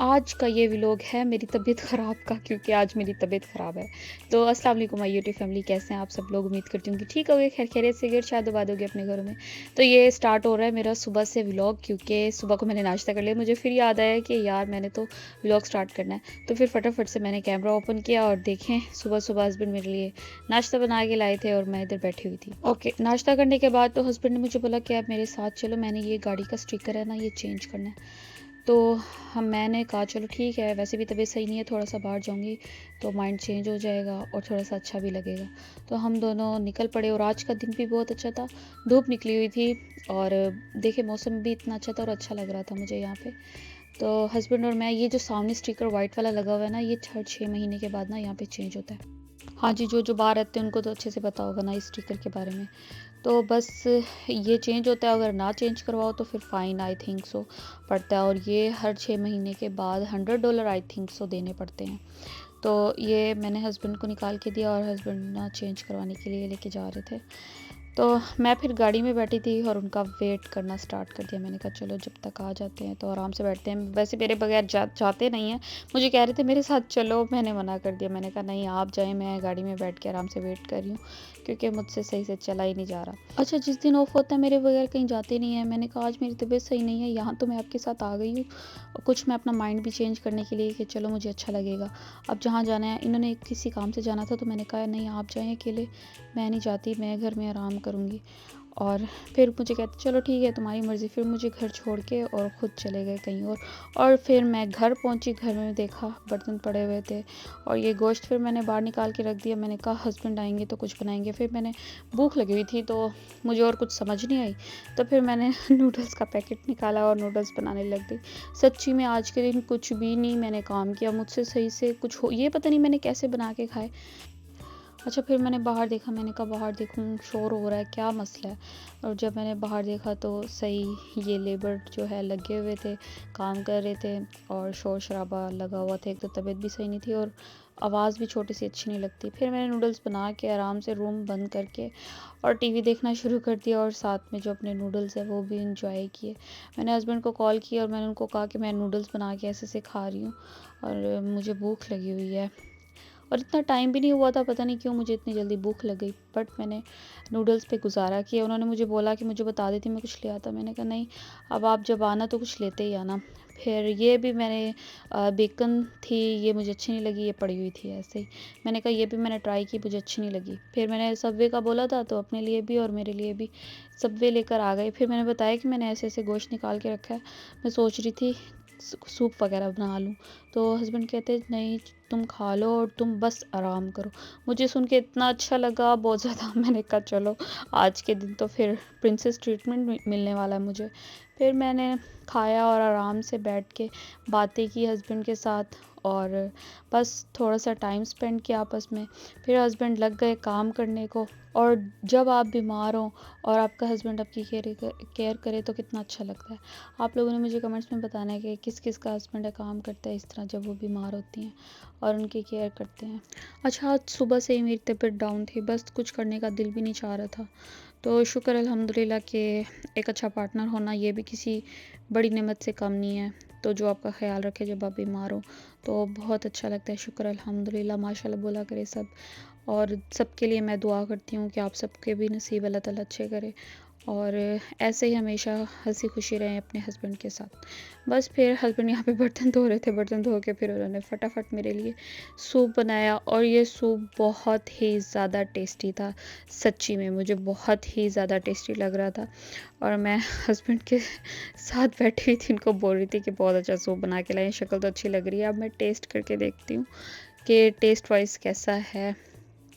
आज का ये व्लॉग है मेरी तबीयत ख़राब का, क्योंकि आज मेरी तबीयत ख़राब है। तो अस्सलाम वालेकुम माय यूट्यूब फैमिली, कैसे हैं आप सब लोग? उम्मीद करती हूँ कि ठीक होगे, खैर खैरियत से होगे और शायद आबाद होगे अपने घरों में। तो ये स्टार्ट हो रहा है मेरा सुबह से व्लॉग, क्योंकि सुबह को मैंने नाश्ता कर लिया। मुझे फिर याद आया कि यार मैंने तो व्लॉग स्टार्ट करना है। तो फिर फटाफट से मैंने कैमरा ओपन किया और देखें सुबह-सुबह हस्बैंड मेरे लिए नाश्ता बना के लाए थे और मैं इधर बैठी हुई थी। ओके, नाश्ता करने के बाद तो हस्बैंड ने मुझे बोला कि आप मेरे साथ चलो, मैंने ये गाड़ी का स्टिकर है ना ये चेंज करना है। तो मैंने कहा चलो ठीक है, वैसे भी तबीयत सही नहीं है, थोड़ा सा बाहर जाऊंगी तो माइंड चेंज हो जाएगा और थोड़ा सा अच्छा भी लगेगा। तो हम दोनों निकल पड़े और आज का दिन भी बहुत अच्छा था, धूप निकली हुई थी और देखिए मौसम भी इतना अच्छा था और अच्छा लग रहा था मुझे यहाँ पे। तो हस्बैंड और मैं, ये जो सामने स्टिकर वाइट वाला लगा हुआ है ना, ये 6 महीने के बाद ना यहाँ पे चेंज होता है। हाँ जी, जो बाहर रहते हैं उनको तो अच्छे से पता होगा ना इस स्टिकर के बारे में। तो बस ये चेंज होता है, अगर ना चेंज करवाओ तो फिर फ़ाइन आई थिंक सो पड़ता है, और ये हर 6 महीने के बाद $100 आई थिंक सो देने पड़ते हैं। तो ये मैंने हस्बैंड को निकाल के दिया और हस्बैंड ना चेंज करवाने के लिए लेके जा रहे थे। तो मैं फिर गाड़ी में बैठी थी और उनका वेट करना स्टार्ट कर दिया। मैंने कहा चलो जब तक आ जाते हैं तो आराम से बैठते हैं, वैसे मेरे बगैर जाते नहीं हैं। मुझे कह रहे थे मेरे साथ चलो, मैंने मना कर दिया। मैंने कहा नहीं आप जाएं, मैं गाड़ी में बैठ के आराम से वेट कर रही हूँ, क्योंकि मुझसे सही से चला ही नहीं जा रहा। अच्छा, जिस दिन ऑफ होता है मेरे बगैर कहीं जाते नहीं है। मैंने कहा आज मेरी तबीयत सही नहीं है, यहाँ तो मैं आपके साथ आ गई हूँ, और कुछ मैं अपना माइंड भी चेंज करने के लिए कि चलो मुझे अच्छा लगेगा। अब जहाँ जाना है, इन्होंने किसी काम से जाना था तो मैंने कहा नहीं आप जाएं अकेले, मैं नहीं जाती, मैं घर में आराम करूँगी। और फिर मुझे कहते चलो ठीक है तुम्हारी मर्ज़ी। फिर मुझे घर छोड़ के और ख़ुद चले गए कहीं और फिर मैं घर पहुंची। घर में देखा बर्तन पड़े हुए थे और ये गोश्त फिर मैंने बाहर निकाल के रख दिया। मैंने कहा हस्बैंड आएंगे तो कुछ बनाएंगे। फिर मैंने, भूख लगी हुई थी तो मुझे और कुछ समझ नहीं आई, तो फिर मैंने नूडल्स का पैकेट निकाला और नूडल्स बनाने लग गई। सच्ची में आज के दिन कुछ भी नहीं मैंने काम किया, मुझसे सही से कुछ हो ये पता नहीं मैंने कैसे बना के खाए। अच्छा, फिर मैंने बाहर देखा, मैंने कहा बाहर देखूँ शोर हो रहा है, क्या मसला है। और जब मैंने बाहर देखा तो सही ये लेबर जो है लगे हुए थे, काम कर रहे थे और शोर शराबा लगा हुआ था। एक तो तबीयत भी सही नहीं थी और आवाज़ भी छोटी सी अच्छी नहीं लगती। फिर मैंने नूडल्स बना के आराम से रूम बंद करके और टीवी देखना शुरू कर दिया और साथ में जो अपने नूडल्स है वो भी इंजॉय किए। मैंने हस्बैंड को कॉल किया और मैंने उनको कहा कि मैं नूडल्स बना के ऐसे ऐसे खा रही हूँ और मुझे भूख लगी हुई है। और इतना टाइम भी नहीं हुआ था, पता नहीं क्यों मुझे इतनी जल्दी भूख लग गई, बट मैंने नूडल्स पे गुजारा किया। उन्होंने मुझे बोला कि मुझे बता देती मैं कुछ ले आता। मैंने कहा नहीं, अब आप जब आना तो कुछ लेते ही आना। फिर ये भी मैंने बेकन थी, ये मुझे अच्छी नहीं लगी, ये पड़ी हुई थी ऐसे ही। मैंने कहा ये भी मैंने ट्राई की, मुझे अच्छी नहीं लगी। फिर मैंने सबवे का बोला था तो अपने लिए भी और मेरे लिए भी सबवे लेकर आ गए। फिर मैंने बताया कि मैंने ऐसे ऐसे गोश्त निकाल के रखा है, मैं सोच रही थी सूप वगैरह बना लूँ। तो हस्बैंड कहते नहीं तुम खा लो और तुम बस आराम करो। मुझे सुन के इतना अच्छा लगा, बहुत ज़्यादा। मैंने कहा चलो आज के दिन तो फिर प्रिंसेस ट्रीटमेंट मिलने वाला है मुझे। फिर मैंने खाया और आराम से बैठ के बातें की हस्बैंड के साथ और बस थोड़ा सा टाइम स्पेंड किया आपस में। फिर हस्बैंड लग गए काम करने को। और जब आप बीमार हो और आपका हस्बैंड आपकी केयर करे तो कितना अच्छा लगता है। आप लोगों ने मुझे कमेंट्स में बताना है कि किस किस का हस्बैंड है काम करता है इस तरह जब वो बीमार होती हैं और उनकी केयर करते हैं। अच्छा, आज सुबह से ही मेरी तबीयत डाउन थी, बस कुछ करने का दिल भी नहीं चाह रहा था। तो शुक्र अल्हम्दुलिल्लाह कि एक अच्छा पार्टनर होना ये भी किसी बड़ी नेमत से कम नहीं है। तो जो आपका ख्याल रखे जब आप बीमार हो तो बहुत अच्छा लगता है। शुक्र अल्हम्दुलिल्लाह, माशाल्लाह बोला करे सब। और सबके लिए मैं दुआ करती हूँ कि आप सबके भी नसीब अल्लाह ताला अच्छे करे और ऐसे ही हमेशा हंसी खुशी रहें अपने हस्बैंड के साथ। बस फिर हस्बैंड यहाँ पे बर्तन धो रहे थे, बर्तन धो के फिर उन्होंने फटाफट मेरे लिए सूप बनाया और ये सूप बहुत ही ज़्यादा टेस्टी था। सच्ची में मुझे बहुत ही ज़्यादा टेस्टी लग रहा था और मैं हस्बैंड के साथ बैठी हुई थी, उनको बोल रही थी कि बहुत अच्छा सूप बना के लाए, शक्ल तो अच्छी लग रही है। अब मैं टेस्ट करके देखती हूँ कि टेस्ट वाइज कैसा है।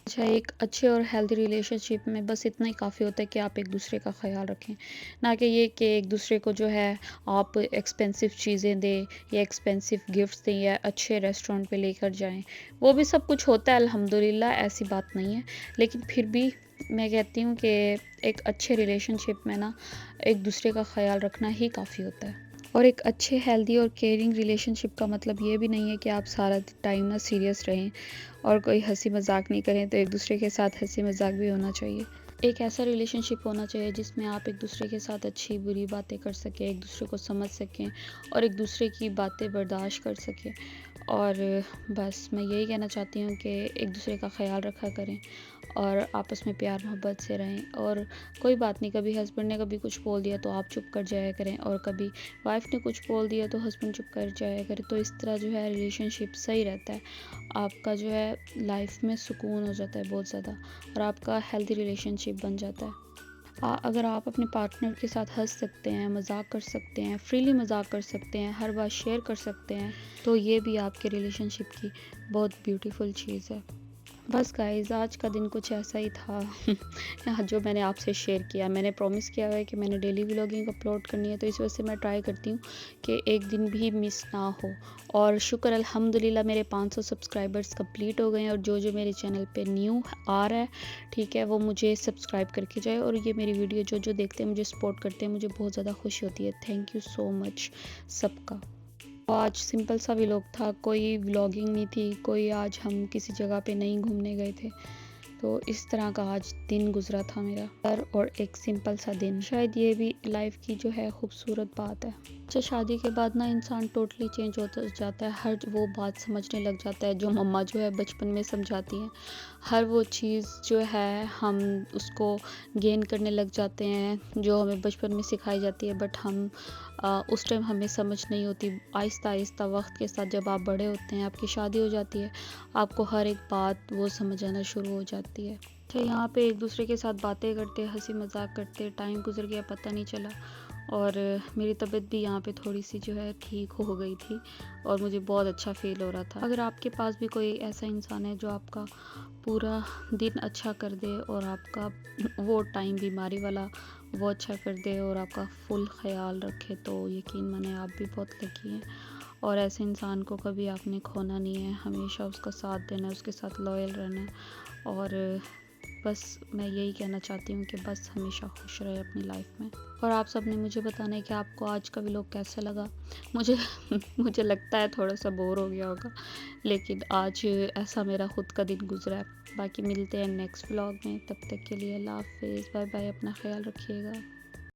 अच्छा, एक अच्छे और हेल्दी रिलेशनशिप में बस इतना ही काफ़ी होता है कि आप एक दूसरे का ख्याल रखें, ना कि ये कि एक दूसरे को जो है आप एक्सपेंसिव चीज़ें दें या एक्सपेंसिव गिफ्ट्स दें या अच्छे रेस्टोरेंट पे लेकर जाएं। वो भी सब कुछ होता है अल्हम्दुलिल्लाह, ऐसी बात नहीं है, लेकिन फिर भी मैं कहती हूँ कि एक अच्छे रिलेशनशिप में ना एक दूसरे का ख्याल रखना ही काफ़ी होता है। और एक अच्छे हेल्दी और केयरिंग रिलेशनशिप का मतलब ये भी नहीं है कि आप सारा टाइम ना सीरियस रहें और कोई हंसी मजाक नहीं करें। तो एक दूसरे के साथ हंसी मजाक भी होना चाहिए। एक ऐसा रिलेशनशिप होना चाहिए जिसमें आप एक दूसरे के साथ अच्छी बुरी बातें कर सकें, एक दूसरे को समझ सकें और एक दूसरे की बातें बर्दाश्त कर सकें। और बस मैं यही कहना चाहती हूँ कि एक दूसरे का ख़्याल रखा करें और आपस में प्यार मोहब्बत से रहें। और कोई बात नहीं, कभी हस्बैंड ने कभी कुछ बोल दिया तो आप चुप कर जाया करें, और कभी वाइफ़ ने कुछ बोल दिया तो हस्बैंड चुप कर जाया करें। तो इस तरह जो है रिलेशनशिप सही रहता है। आपका जो है लाइफ में सुकून हो जाता है बहुत ज़्यादा, और आपका हेल्दी रिलेशनशिप बन जाता है। अगर आप अपने पार्टनर के साथ हँस सकते हैं, मज़ाक कर सकते हैं, फ्रीली मज़ाक कर सकते हैं, हर बात शेयर कर सकते हैं, तो ये भी आपके रिलेशनशिप की बहुत ब्यूटीफुल चीज़ है। बस गाइज़, आज का दिन कुछ ऐसा ही था जो मैंने आपसे शेयर किया। मैंने प्रॉमिस किया हुआ है कि मैंने डेली व्लॉगिंग अपलोड करनी है, तो इस वजह से मैं ट्राई करती हूँ कि एक दिन भी मिस ना हो। और शुक्र अल्हम्दुलिल्लाह मेरे 500 सब्सक्राइबर्स कंप्लीट हो गए हैं, और जो मेरे चैनल पे न्यू आ रहा है, ठीक है, वो मुझे सब्सक्राइब करके जाए। और ये मेरी वीडियो जो देखते हैं, मुझे सपोर्ट करते हैं, मुझे बहुत ज़्यादा खुशी होती है। थैंक यू सो मच सबका। तो आज सिंपल सा व्लॉग था, कोई व्लॉगिंग नहीं थी, कोई आज हम किसी जगह पे नहीं घूमने गए थे। तो इस तरह का आज दिन गुजरा था मेरा, और एक सिंपल सा दिन। शायद ये भी लाइफ की जो है खूबसूरत बात है। अच्छा, शादी के बाद ना इंसान टोटली चेंज होता जाता है। हर वो बात समझने लग जाता है जो मम्मा जो है बचपन में समझाती हैं। हर वो चीज़ जो है हम उसको गेन करने लग जाते हैं जो हमें बचपन में सिखाई जाती है, बट हम उस टाइम हमें समझ नहीं होती। आहिस्ता आहिस्ता वक्त के साथ जब आप बड़े होते हैं, आपकी शादी हो जाती है, आपको हर एक बात वो समझ आना शुरू हो जाती है। अच्छा, यहाँ पे एक दूसरे के साथ बातें करते, हंसी मजाक करते टाइम गुजर गया, पता नहीं चला। और मेरी तबीयत भी यहाँ पे थोड़ी सी जो है ठीक हो गई थी, और मुझे बहुत अच्छा फील हो रहा था। अगर आपके पास भी कोई ऐसा इंसान है जो आपका पूरा दिन अच्छा कर दे, और आपका वो टाइम बीमारी वाला वो अच्छा कर दे, और आपका फुल ख्याल रखे, तो यकीन माने आप भी बहुत लकी हैं। और ऐसे इंसान को कभी आपने खोना नहीं है, हमेशा उसका साथ देना है, उसके साथ लॉयल रहना है। और बस मैं यही कहना चाहती हूँ कि बस हमेशा खुश रहे अपनी लाइफ में। और आप सब ने मुझे बताना है कि आपको आज का व्लॉग कैसा लगा। मुझे मुझे लगता है थोड़ा सा बोर हो गया होगा, लेकिन आज ऐसा मेरा खुद का दिन गुजरा है। बाकी मिलते हैं नेक्स्ट व्लॉग में, तब तक के लिए अल्लाह हाफिज़, बाय बाय, अपना ख्याल रखिएगा।